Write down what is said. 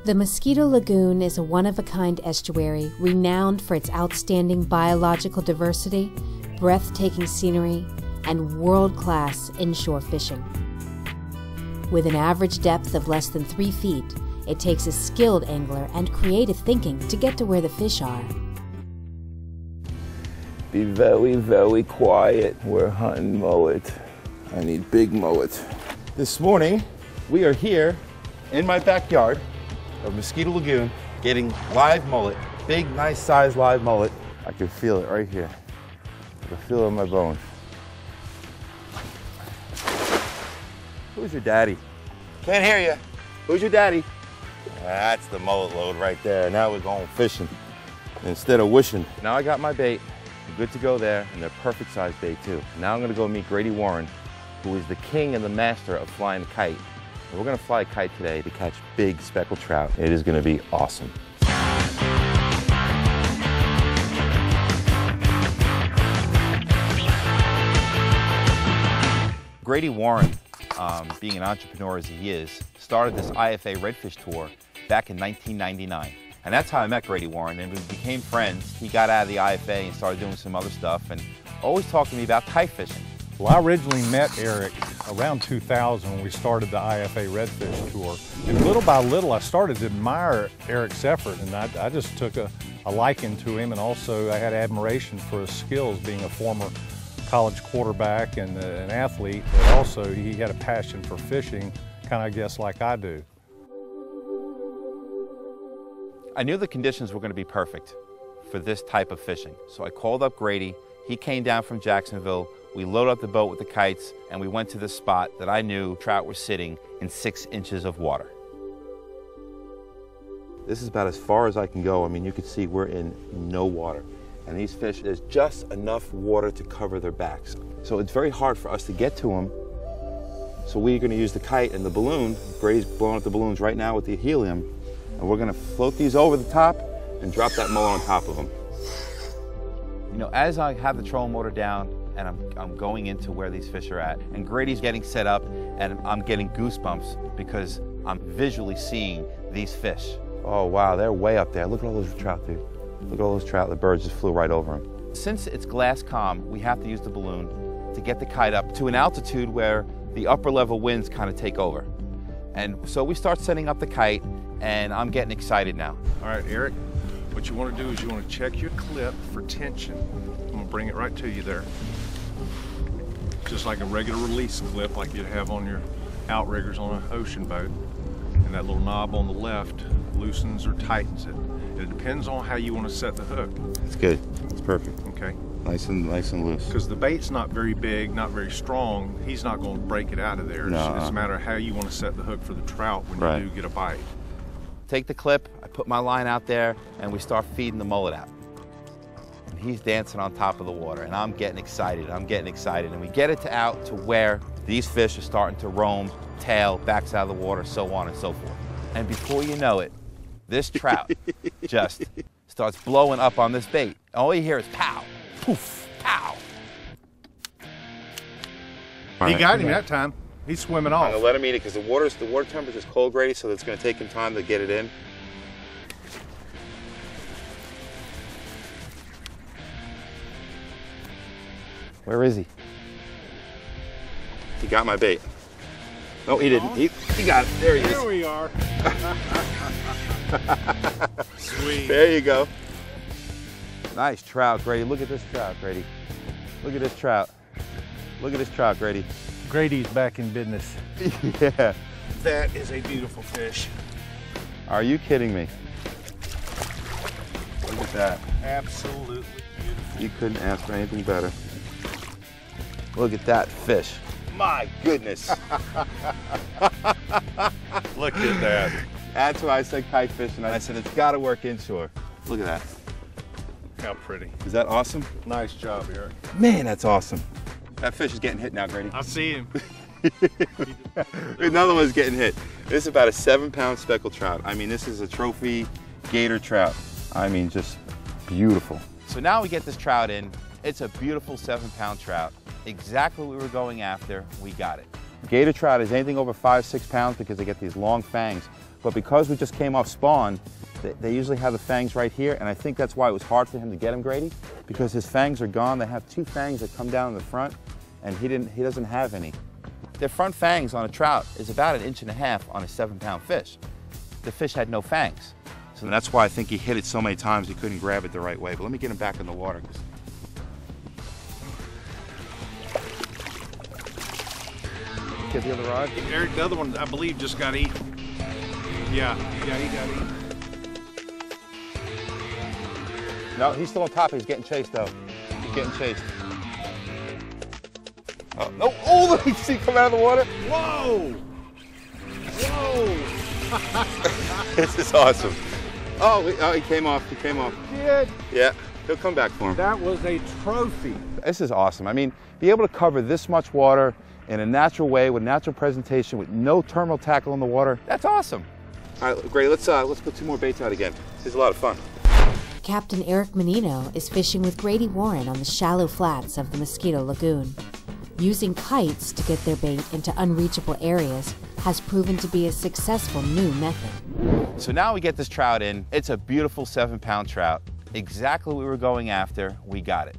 The Mosquito Lagoon is a one-of-a-kind estuary renowned for its outstanding biological diversity, breathtaking scenery, and world-class inshore fishing. With an average depth of less than 3 feet, it takes a skilled angler and creative thinking to get to where the fish are. Be very, very quiet. We're hunting mullet. I need big mullet. This morning, we are here in my backyard of Mosquito Lagoon, getting live mullet, big, nice sized live mullet. I can feel it right here. I can feel it in my bones. Who's your daddy? Can't hear you. Who's your daddy? That's the mullet load right there. Now we're going fishing instead of wishing. Now I got my bait. I'm good to go there, and they're perfect size bait too. Now I'm gonna go meet Grady Warren, who is the king and the master of flying a kite. And we're gonna fly a kite today to catch big speckled trout. It is gonna be awesome. Grady Warren, being an entrepreneur as he is, started this IFA redfish tour back in 1999. And that's how I met Grady Warren, and we became friends. He got out of the IFA and started doing some other stuff and always talked to me about kite fishing. Well, I originally met Eric around 2000 when we started the IFA Redfish Tour. And little by little, I started to admire Eric's effort, and I just took a liking to him, and also I had admiration for his skills, being a former college quarterback and an athlete, but also he had a passion for fishing, kind of, I guess, like I do. I knew the conditions were going to be perfect for this type of fishing, so I called up Grady. He came down from Jacksonville. We loaded up the boat with the kites, and we went to this spot that I knew trout were sitting in 6 inches of water. This is about as far as I can go. I mean, you can see we're in no water. And these fish, there's just enough water to cover their backs. So it's very hard for us to get to them. So we're gonna use the kite and the balloon. Grady's blowing up the balloons right now with the helium. And we're gonna float these over the top and drop that mullet on top of them. You know, as I have the trolling motor down and I'm going into where these fish are at, and Grady's getting set up, and I'm getting goosebumps because I'm visually seeing these fish. Oh wow, they're way up there. Look at all those trout, dude. Look at all those trout. The birds just flew right over them. Since it's glass calm, we have to use the balloon to get the kite up to an altitude where the upper level winds kind of take over. And so we start setting up the kite, and I'm getting excited now. All right, Eric, what you want to do is you want to check your clip for tension. I'm going to bring it right to you there. Just like a regular release clip like you'd have on your outriggers on an ocean boat. And that little knob on the left loosens or tightens it. It depends on how you want to set the hook. It's good. It's perfect. Okay. Nice and loose. Because the bait's not very big, not very strong. He's not going to break it out of there. No. It's a matter of how you want to set the hook for the trout when you do get a bite. Take the clip, I put my line out there, and we start feeding the mullet out. And he's dancing on top of the water, and I'm getting excited, and we get it out to where these fish are starting to roam, tail, backs out of the water, so on and so forth. And before you know it, this trout just starts blowing up on this bait. All you hear is pow, poof, pow. He got him that time. He's swimming off. I'm gonna let him eat it because the water temperature is cold, Grady, so it's gonna take him time to get it in. Where is he? He got my bait. No, he didn't. He got it. There he is. There we are. Sweet. There you go. Nice trout, Grady. Look at this trout, Grady. Look at this trout. Look at this trout, Grady. Grady's back in business. Yeah. That is a beautiful fish. Are you kidding me? Look at that. Absolutely beautiful. You couldn't ask for anything better. Look at that fish. My goodness. Look at that. That's why I said kite fishing. I said it's got to work inshore. Look at that. How pretty. Is that awesome? Nice job, Eric. Man, that's awesome. That fish is getting hit now, Grady. I see him. Another one's getting hit. This is about a 7-pound speckled trout. I mean, this is a trophy gator trout. I mean, just beautiful. So now we get this trout in. It's a beautiful 7-pound trout. Exactly what we were going after, we got it. Gator trout is anything over 5-6 pounds because they get these long fangs. But because we just came off spawn, they usually have the fangs right here, and I think that's why it was hard for him to get him, Grady, because his fangs are gone. They have 2 fangs that come down in the front, and he doesn't have any. The front fangs on a trout is about 1.5 inches on a 7-pound fish. The fish had no fangs. So that's why I think he hit it so many times he couldn't grab it the right way. But let me get him back in the water. Get the other rod. Eric, the other one, I believe, just got eaten. Yeah, he got eaten. No, he's still on top. He's getting chased, though. He's getting chased. Oh, no. Oh, look, you see him come out of the water? Whoa! Whoa! This is awesome. Oh, he came off. He came off. Good. Yeah, he'll come back for him. That was a trophy. This is awesome. I mean, be able to cover this much water in a natural way with natural presentation with no terminal tackle in the water, that's awesome. All right, Grady, let's put 2 more baits out again. This is a lot of fun. Captain Eric Mannino is fishing with Grady Warren on the shallow flats of the Mosquito Lagoon. Using kites to get their bait into unreachable areas has proven to be a successful new method. So now we get this trout in. It's a beautiful 7-pound trout. Exactly what we were going after, we got it.